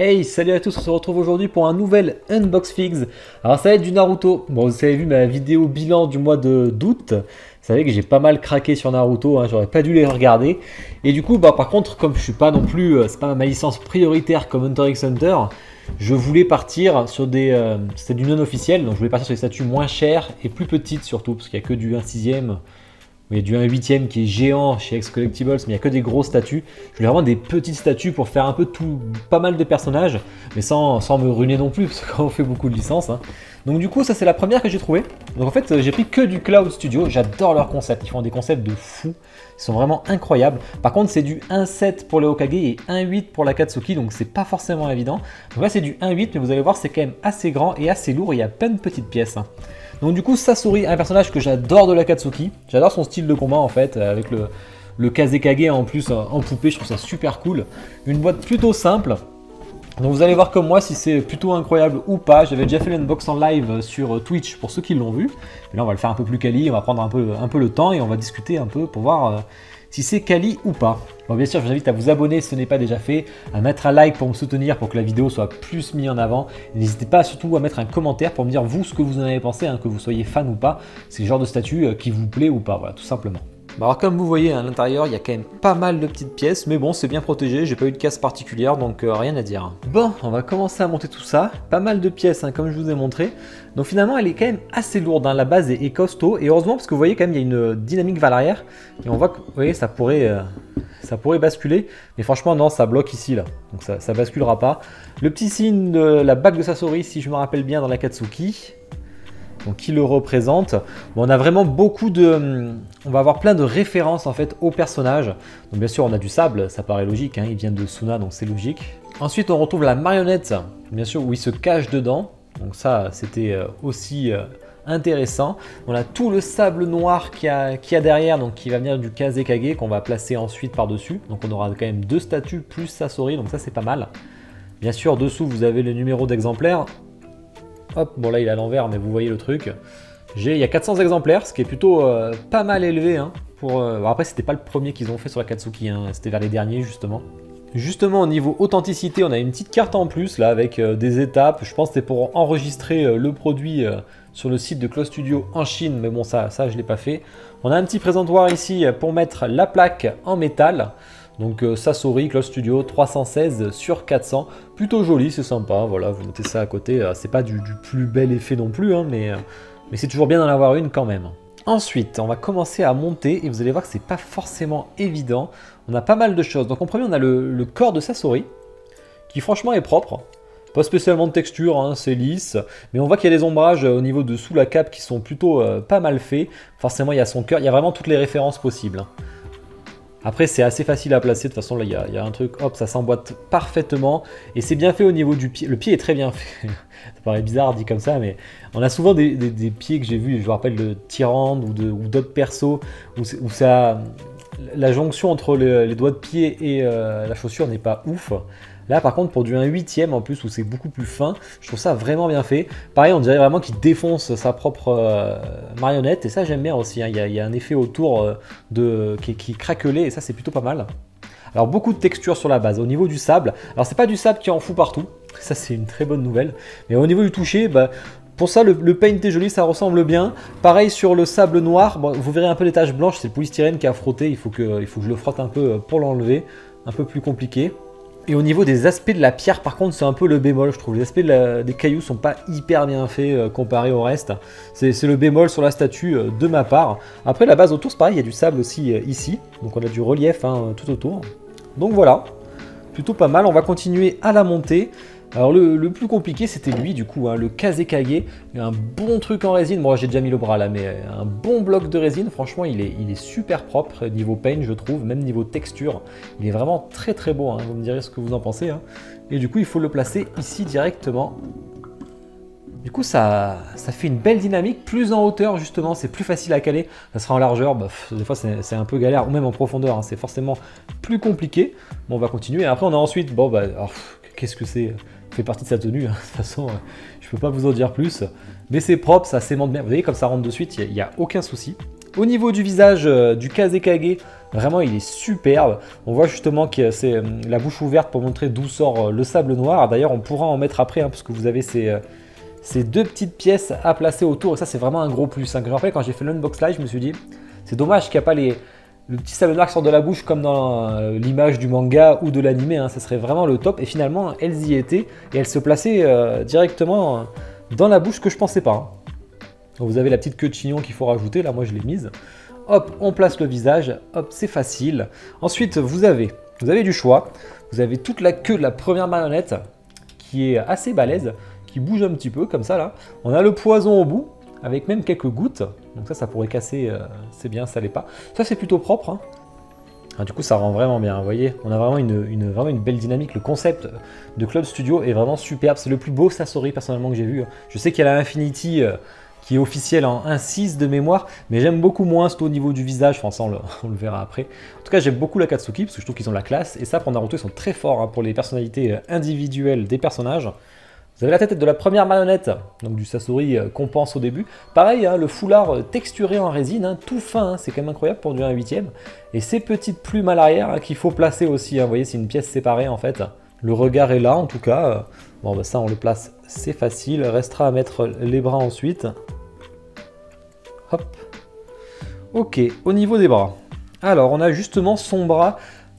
Hey, salut à tous, on se retrouve aujourd'hui pour un nouvel Unbox Figs. Alors ça va être du Naruto. Bon, vous avez vu ma vidéo bilan du mois d'août. Vous savez que j'ai pas mal craqué sur Naruto, hein, j'aurais pas dû les regarder. Et du coup, par contre, comme je suis pas non plus, c'est pas ma licence prioritaire comme Hunter x Hunter, je voulais partir sur des, c'était du non officiel, donc je voulais partir sur des statues moins chères et plus petites surtout, parce qu'il n'y a que du 1/6. Il y a du 1/8 qui est géant chez X Collectibles, mais il n'y a que des grosses statues. Je voulais vraiment des petites statues pour faire un peu pas mal de personnages, mais sans me ruiner non plus, parce qu'on fait beaucoup de licences. Hein. Donc du coup, ça c'est la première que j'ai trouvée. Donc en fait, j'ai pris que du Cloud Studio. J'adore leurs concepts, ils font des concepts de fou. Ils sont vraiment incroyables. Par contre, c'est du 1/7 pour les Hokage et 1/8 pour la Katsuki, donc c'est pas forcément évident. Donc là, c'est du 1/8, mais vous allez voir, c'est quand même assez grand et assez lourd. Il y a plein de petites pièces. Hein. Donc du coup, Sasori, un personnage que j'adore de la Katsuki. J'adore son style de combat en fait, avec le Kazekage en plus en poupée, je trouve ça super cool. Une boîte plutôt simple. Donc vous allez voir comme moi si c'est plutôt incroyable ou pas. J'avais déjà fait l'unbox en live sur Twitch pour ceux qui l'ont vu. Mais là on va le faire un peu plus quali, on va prendre un peu le temps et on va discuter un peu pour voir si c'est quali ou pas. Bon, bien sûr, je vous invite à vous abonner si ce n'est pas déjà fait, à mettre un like pour me soutenir pour que la vidéo soit plus mise en avant. N'hésitez pas surtout à mettre un commentaire pour me dire vous ce que vous en avez pensé, hein, que vous soyez fan ou pas, c'est le genre de statut qui vous plaît ou pas, voilà, tout simplement. Alors comme vous voyez à l'intérieur, il y a quand même pas mal de petites pièces, mais bon, c'est bien protégé, j'ai pas eu de casse particulière, donc rien à dire. Bon, on va commencer à monter tout ça, pas mal de pièces, hein, comme je vous ai montré. Donc finalement, elle est quand même assez lourde, hein. La base est costaud, et heureusement, parce que vous voyez quand même, il y a une dynamique vers l'arrière, et on voit que, vous voyez, ça pourrait basculer, mais franchement, non, ça bloque ici, là, donc ça basculera pas. Le petit signe de la bague de Sasori, si je me rappelle bien, dans la Katsuki. Donc qui le représente. Bon, on a vraiment beaucoup de... On va avoir plein de références en fait au personnage. Donc bien sûr on a du sable, ça paraît logique, hein, il vient de Suna donc c'est logique. Ensuite on retrouve la marionnette, bien sûr où il se cache dedans. Donc ça c'était aussi intéressant. On a tout le sable noir qu'il y a derrière, donc qui va venir du Kazekage qu'on va placer ensuite par-dessus. Donc on aura quand même deux statues plus Sasori, donc ça c'est pas mal. Bien sûr dessous vous avez le numéro d'exemplaire. Hop, bon là il est à l'envers, mais vous voyez le truc. Il y a 400 exemplaires, ce qui est plutôt pas mal élevé. Hein, après, c'était pas le premier qu'ils ont fait sur la Katsuki, hein, c'était vers les derniers justement. Justement, au niveau authenticité, on a une petite carte en plus là avec des étapes. Je pense que c'était pour enregistrer le produit sur le site de Cloud Studio en Chine, mais bon, ça je l'ai pas fait. On a un petit présentoir ici pour mettre la plaque en métal. Donc Sasori, Cloud Studio, 316 sur 400. Plutôt joli, c'est sympa. Voilà, vous notez ça à côté. C'est pas du plus bel effet non plus, hein, mais c'est toujours bien d'en avoir une quand même. Ensuite, on va commencer à monter et vous allez voir que c'est pas forcément évident. On a pas mal de choses. Donc en premier, on a le corps de Sasori, qui franchement est propre. Pas spécialement de texture, hein, c'est lisse. Mais on voit qu'il y a des ombrages au niveau de sous la cape qui sont plutôt pas mal faits. Forcément, il y a son cœur. Il y a vraiment toutes les références possibles. Hein. Après c'est assez facile à placer, de toute façon là il y a un truc, hop ça s'emboîte parfaitement et c'est bien fait au niveau du pied, le pied est très bien fait, ça paraît bizarre dit comme ça mais on a souvent des pieds que j'ai vus, je me rappelle de Tyrande ou d'autres persos où ça, la jonction entre les doigts de pied et la chaussure n'est pas ouf. Là par contre pour du 1/8 en plus où c'est beaucoup plus fin, je trouve ça vraiment bien fait. Pareil on dirait vraiment qu'il défonce sa propre marionnette et ça j'aime bien aussi, hein. Il y a un effet autour qui est craquelé et ça c'est plutôt pas mal. Alors beaucoup de textures sur la base, au niveau du sable, alors c'est pas du sable qui en fout partout, ça c'est une très bonne nouvelle, mais au niveau du toucher, pour ça le paint est joli, ça ressemble bien. Pareil sur le sable noir, bon, vous verrez un peu les taches blanches, c'est le polystyrène qui a frotté, il faut que je le frotte un peu pour l'enlever, un peu plus compliqué. Et au niveau des aspects de la pierre, par contre, c'est un peu le bémol, je trouve. Les aspects des cailloux sont pas hyper bien faits comparé au reste. C'est le bémol sur la statue de ma part. Après, la base autour, c'est pareil, il y a du sable aussi ici. Donc on a du relief hein, tout autour. Donc voilà, plutôt pas mal. On va continuer à la monter. Alors le plus compliqué, c'était lui, du coup, hein, le Kazekage. Un bon truc en résine. Moi, j'ai déjà mis le bras là, mais un bon bloc de résine. Franchement, il est super propre niveau paint, je trouve. Même niveau texture. Il est vraiment très très beau. Hein. Vous me direz ce que vous en pensez. Hein. Et du coup, il faut le placer ici directement. Du coup, ça fait une belle dynamique. Plus en hauteur, justement, c'est plus facile à caler. Ça sera en largeur. Des fois, c'est un peu galère. Ou même en profondeur. Hein, c'est forcément plus compliqué. Bon, on va continuer. Après, on a ensuite... Bon, qu'est-ce que c'est ? Fait partie de sa tenue, hein. De toute façon je peux pas vous en dire plus, mais c'est propre, ça s'aimante bien, vous voyez comme ça rentre de suite, il n'y a aucun souci. Au niveau du visage du Kazekage, Vraiment, il est superbe. On voit justement que c'est la bouche ouverte pour montrer d'où sort le sable noir. D'ailleurs, on pourra en mettre après, parce que vous avez ces deux petites pièces à placer autour. Et ça, c'est vraiment un gros plus. Je me rappelle, quand j'ai fait l'unbox live, je me suis dit, c'est dommage qu'il n'y a pas le petit sable noir qui sort de la bouche comme dans l'image du manga ou de l'animé. Ça serait vraiment le top. Et finalement, elles y étaient. Et elles se plaçaient directement dans la bouche que je pensais pas. Donc, vous avez la petite queue de chignon qu'il faut rajouter. Là, moi, je l'ai mise. Hop, on place le visage, hop, c'est facile. Ensuite, vous avez du choix. Vous avez toute la queue de la première marionnette qui est assez balèze, qui bouge un petit peu comme ça là. On a le poison au bout, avec même quelques gouttes. Donc ça pourrait casser, c'est bien, ça l'est pas. Ça, c'est plutôt propre. Du coup, ça rend vraiment bien, vous voyez. On a vraiment une belle dynamique. Le concept de Club Studio est vraiment superbe. C'est le plus beau Sasori personnellement que j'ai vu. Je sais qu'il y a la Infinity qui est officiel en 1.6 de mémoire, mais j'aime beaucoup moins au niveau du visage, enfin ça on le verra après. En tout cas, j'aime beaucoup la Katsuki, parce que je trouve qu'ils ont la classe, et ça pour Naruto, ils sont très forts pour les personnalités individuelles des personnages. Vous avez la tête de la première marionnette, donc du Sasori qu'on pense au début. Pareil, le foulard texturé en résine, tout fin, c'est quand même incroyable pour du 1/8. Et ces petites plumes à l'arrière qu'il faut placer aussi, vous voyez, c'est une pièce séparée en fait. Le regard est là en tout cas. Bon, bah ça on le place, c'est facile. Restera à mettre les bras ensuite. Hop. Ok, au niveau des bras. Alors, on a justement son bras.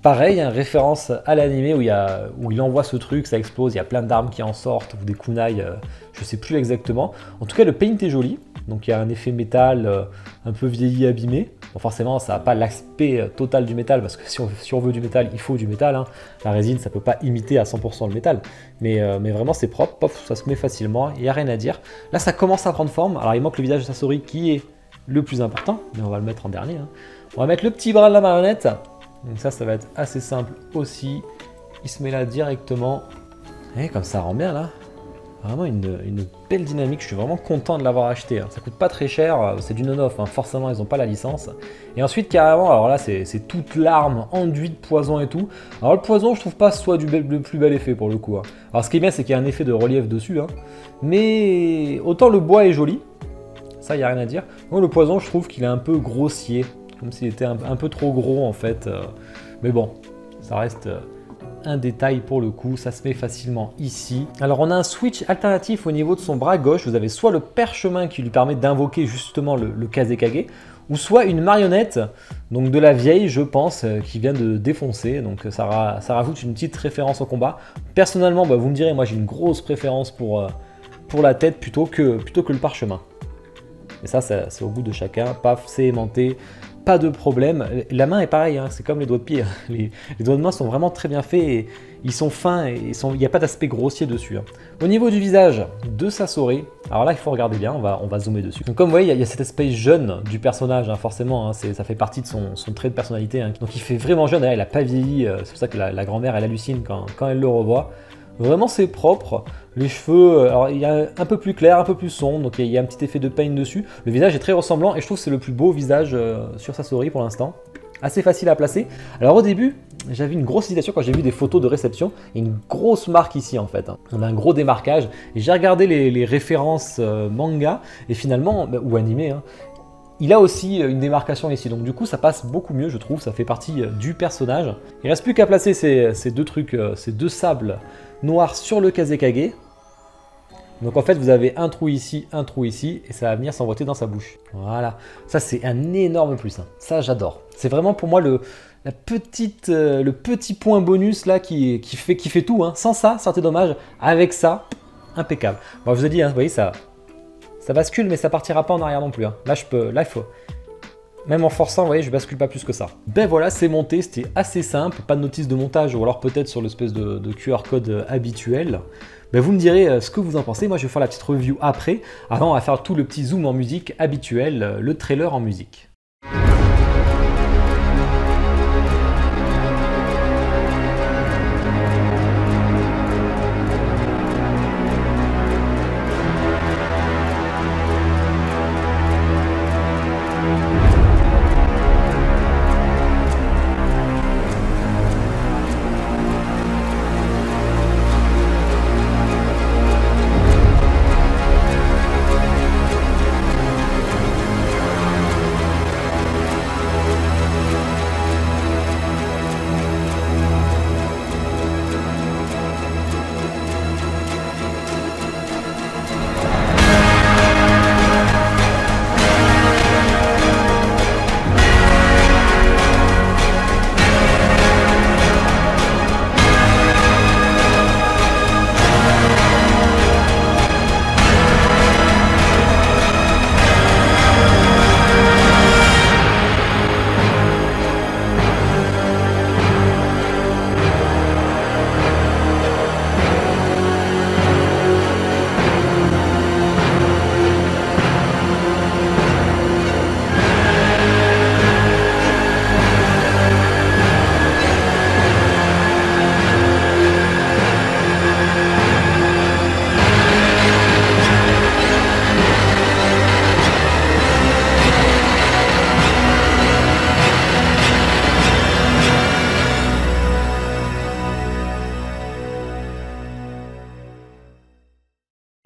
Pareil, référence à l'animé où il envoie ce truc, ça explose, il y a plein d'armes qui en sortent, ou des kunai, je sais plus exactement. En tout cas, le paint est joli. Donc il y a un effet métal un peu vieilli, abîmé. Bon, forcément, ça n'a pas l'aspect total du métal, parce que si on veut du métal, il faut du métal. La résine, ça ne peut pas imiter à 100% le métal. Mais vraiment, c'est propre, pof, ça se met facilement, il n'y a rien à dire. Là, ça commence à prendre forme. Alors, il manque le visage de Sasori qui est le plus important, mais on va le mettre en dernier. On va mettre le petit bras de la marionnette. Donc ça va être assez simple aussi. Il se met là directement. Et comme ça rend bien là. Vraiment une belle dynamique, je suis vraiment content de l'avoir acheté. Ça coûte pas très cher, c'est du non-off, forcément ils n'ont pas la licence. Et ensuite carrément, alors là c'est toute l'arme enduite de poison et tout. Alors le poison je trouve pas soit le plus bel effet pour le coup. Alors ce qui est bien c'est qu'il y a un effet de relief dessus. Mais autant le bois est joli, ça il n'y a rien à dire. Moi le poison je trouve qu'il est un peu grossier, comme s'il était un peu trop gros en fait. Mais bon, ça reste... un détail pour le coup, ça se met facilement ici. Alors on a un switch alternatif au niveau de son bras gauche, vous avez soit le perchemin qui lui permet d'invoquer justement le Kazekage, ou soit une marionnette, donc de la vieille je pense, qui vient de défoncer, donc ça rajoute une petite référence au combat. Personnellement, vous me direz, moi j'ai une grosse préférence pour la tête plutôt que le parchemin. Et ça c'est au goût de chacun, paf, c'est aimanté. Pas de problème. La main est pareil, c'est comme les doigts de pied. Les doigts de main sont vraiment très bien faits et ils sont fins et il n'y a pas d'aspect grossier dessus. Au niveau du visage de Sasori, alors là il faut regarder bien, on va zoomer dessus. Donc comme vous voyez, il y a cet aspect jeune du personnage, forcément, ça fait partie de son trait de personnalité. Donc il fait vraiment jeune, il n'a pas vieilli, c'est pour ça que la grand-mère elle hallucine quand elle le revoit. Vraiment c'est propre, les cheveux, alors il y a un peu plus clair, un peu plus sombre, donc il y a un petit effet de paint dessus. Le visage est très ressemblant et je trouve que c'est le plus beau visage sur Sasori pour l'instant. Assez facile à placer. Alors au début, j'avais une grosse hésitation quand j'ai vu des photos de réception, et une grosse marque ici en fait. On a un gros démarquage et j'ai regardé les références manga et finalement, ou animé, il a aussi une démarcation ici, donc du coup ça passe beaucoup mieux je trouve, ça fait partie du personnage. Il ne reste plus qu'à placer ces deux trucs, ces deux sables noirs sur le Kazekage. Donc en fait vous avez un trou ici, et ça va venir s'envoûter dans sa bouche. Voilà, ça c'est un énorme plus, ça j'adore. C'est vraiment pour moi le petit point bonus là qui fait tout, sans ça, c'est dommage, avec ça, impeccable. Bon je vous ai dit, vous voyez ça bascule, mais ça partira pas en arrière non plus. Là, il faut... Même en forçant, vous voyez, je bascule pas plus que ça. Ben voilà, c'est monté, c'était assez simple. Pas de notice de montage, ou alors peut-être sur l'espèce de QR code habituel. Ben vous me direz ce que vous en pensez. Moi, je vais faire la petite review après. Avant, on va faire tout le petit zoom en musique habituel, le trailer en musique.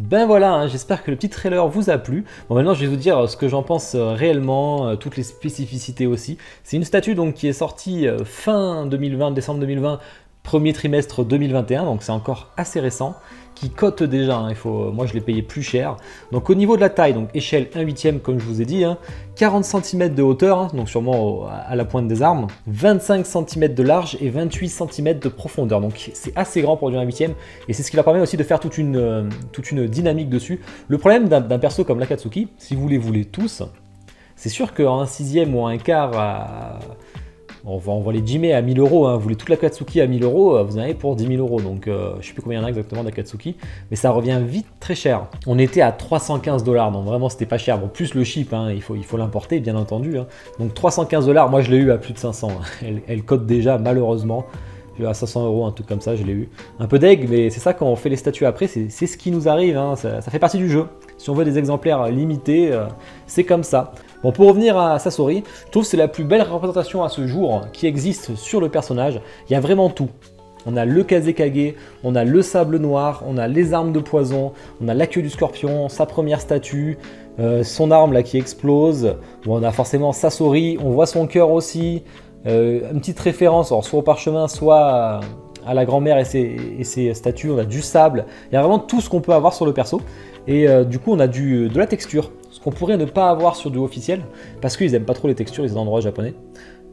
Ben voilà, hein, j'espère que le petit trailer vous a plu. Bon, maintenant je vais vous dire ce que j'en pense réellement, toutes les spécificités aussi. C'est une statue donc qui est sortie fin 2020, décembre 2020, premier trimestre 2021, donc c'est encore assez récent, qui cote déjà, hein, moi je l'ai payé plus cher. Donc au niveau de la taille, donc échelle 1/8 comme je vous ai dit, hein, 40 cm de hauteur, hein, donc sûrement à la pointe des armes, 25 cm de large et 28 cm de profondeur, donc c'est assez grand pour du 1/8 et c'est ce qui leur permet aussi de faire toute une dynamique dessus. Le problème d'un perso comme l'Akatsuki, si vous les voulez tous, c'est sûr qu'en 1/6 ou un quart on va les jimer à 1000 €, hein. Vous voulez toute la Katsuki à 1000 €, vous en avez pour 10 000 €. Donc je sais plus combien il y en a exactement d'Akatsuki, mais ça revient vite très cher. On était à 315 $, donc vraiment c'était pas cher. Bon, plus le ship, hein, il faut l'importer bien entendu. Hein. Donc 315 $, moi je l'ai eu à plus de 500. Hein. Elle cote déjà malheureusement. À 500 €, un truc comme ça, je l'ai eu. Un peu deg, mais c'est ça quand on fait les statues après, c'est ce qui nous arrive, hein. Ça fait partie du jeu. Si on veut des exemplaires limités, c'est comme ça. Bon, pour revenir à Sasori, je trouve que c'est la plus belle représentation à ce jour qui existe sur le personnage. Il y a vraiment tout. On a le Kazekage, on a le sable noir, on a les armes de poison, on a la queue du scorpion, sa première statue, son arme là qui explose. Bon, on a forcément Sasori, on voit son cœur aussi. Une petite référence, alors soit au parchemin, soit à la grand-mère et ses statues. On a du sable, il y a vraiment tout ce qu'on peut avoir sur le perso. Et du coup, on a de la texture, ce qu'on pourrait ne pas avoir sur du officiel, parce qu'ils aiment pas trop les textures, les endroits japonais.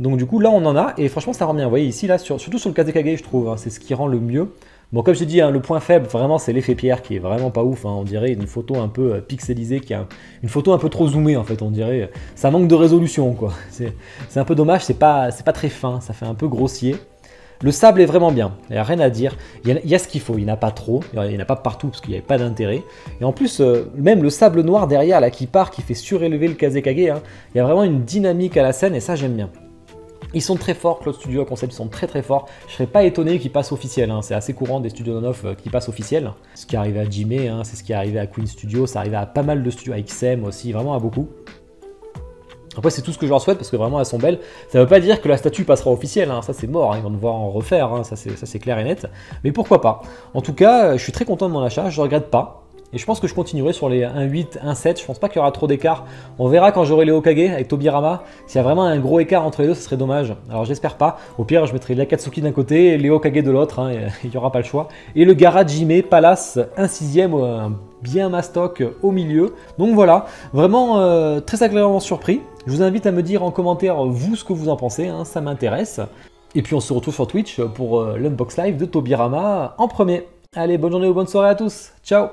Donc du coup, là, on en a, et franchement, ça rend bien. Vous voyez ici, là, surtout sur le Kazekage, je trouve, hein, c'est ce qui rend le mieux. Bon, comme j'ai dit, hein, le point faible, vraiment, c'est l'effet pierre qui est vraiment pas ouf. Hein, on dirait une photo un peu pixelisée, une photo un peu trop zoomée, en fait, on dirait. Ça manque de résolution, quoi. C'est un peu dommage, c'est pas très fin, ça fait un peu grossier. Le sable est vraiment bien, il n'y a rien à dire. Il y a ce qu'il faut, il n'y en a pas trop, il n'y en a pas partout parce qu'il n'y avait pas d'intérêt. Et en plus, même le sable noir derrière, là, qui part, qui fait surélever le Kazekage, hein, il y a vraiment une dynamique à la scène et ça, j'aime bien. Ils sont très forts, Cloud Studio à Concept, ils sont très forts. Je ne serais pas étonné qu'ils passent officiel, hein. C'est assez courant des studios non-off qui passent officiel. Ce qui est arrivé à Jime, hein, c'est ce qui est arrivé à Queen Studio, ça arrive à pas mal de studios, à XM aussi, vraiment à beaucoup. Après c'est tout ce que je leur souhaite parce que vraiment elles sont belles. Ça ne veut pas dire que la statue passera officielle, hein. Ça c'est mort, hein. Ils vont devoir en refaire, hein. Ça c'est clair et net. Mais pourquoi pas. En tout cas, je suis très content de mon achat, je ne regrette pas. Et je pense que je continuerai sur les 1.8, 1.7, je pense pas qu'il y aura trop d'écart. On verra quand j'aurai les Hokage avec Tobirama. S'il y a vraiment un gros écart entre les deux, ce serait dommage. Alors j'espère pas. Au pire, je mettrai l'Akatsuki d'un côté et les Hokage de l'autre, hein. Il n'y aura pas le choix. Et le Gaara Jime Palace 1/6, bien mastoc au milieu. Donc voilà, vraiment très agréablement surpris. Je vous invite à me dire en commentaire, vous, ce que vous en pensez, hein, ça m'intéresse. Et puis on se retrouve sur Twitch pour l'Unbox Live de Tobirama en premier. Allez, bonne journée ou bonne soirée à tous. Ciao!